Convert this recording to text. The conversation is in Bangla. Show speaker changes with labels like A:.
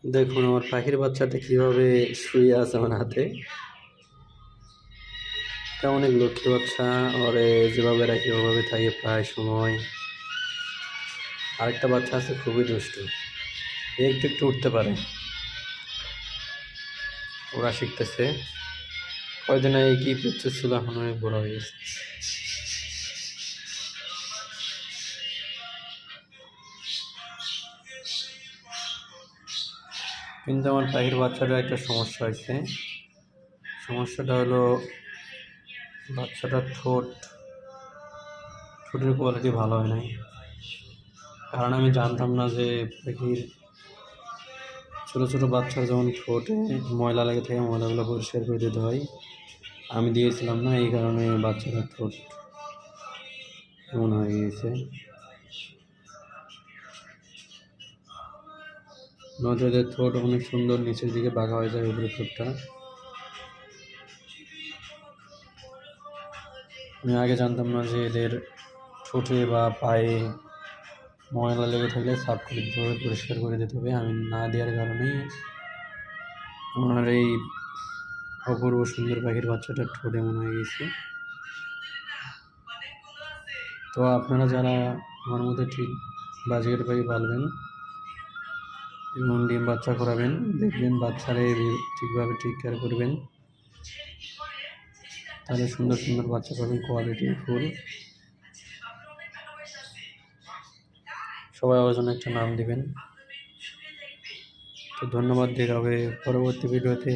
A: দেখুন আমার পাখির বাচ্চাটা কিভাবে শুয়ে আছে আমার হাতে। এটা অনেক লক্ষ্মী বাচ্চা। ওরে যেভাবে রাখি ওভাবে থাকে প্রায় সময়। আরেকটা বাচ্চা আছে খুবই দুষ্টু, একটু একটু উঠতে পারে। ওরা শিখতেছে। কয়দিন আগে কি প্রচুর ছিল, এখন অনেক বড় হয়ে গেছে। কিন্তু আমার পাখির বাচ্চাটার একটা সমস্যা হয়েছে। সমস্যাটা হলো বাচ্চাটার ঠোঁটের কোয়ালিটি ভালো হয় নাই। কারণ আমি জানতাম না যে পাখির ছোটো ছোটো বাচ্চার যখন ঠোঁটে ময়লা লেগে থাকে, ময়লাগুলো পরিষ্কার করে দিতে হয়। আমি দিয়েছিলাম না, এই কারণে বাচ্চাটার ঠোঁট এমন হয়ে গিয়েছে। নজরের ঠোঁট অনেক সুন্দর, নিচের দিকে বাঁকা হয়ে যায় উপরে ঠোঁটটা। আমি আগে জানতাম না যে এদের ঠোঁটে বা পায়ে ময়লা লেগে থাকলে সাফ করে দিতে হবে, পরিষ্কার করে দিতে হবে। আমি না দেওয়ার কারণেই আমার এই অপূর্ব সুন্দর পাখির বাচ্চাটার ঠোঁট এমন হয়ে গেছে। তো আপনারা যারা আমার মধ্যে ঠিক বাজিকার পাখি পালবেন এবং ডিম বাচ্চা করাবেন, দেখবেন বাচ্চারে ঠিকভাবে টেক কেয়ার করবেন, তাহলে সুন্দর সুন্দর বাচ্চা পাবেন, কোয়ালিটি ফুল। সবাই ওর জন্য একটা নাম দিবেন। তো ধন্যবাদ, দেখা হবে পরবর্তী ভিডিওতে।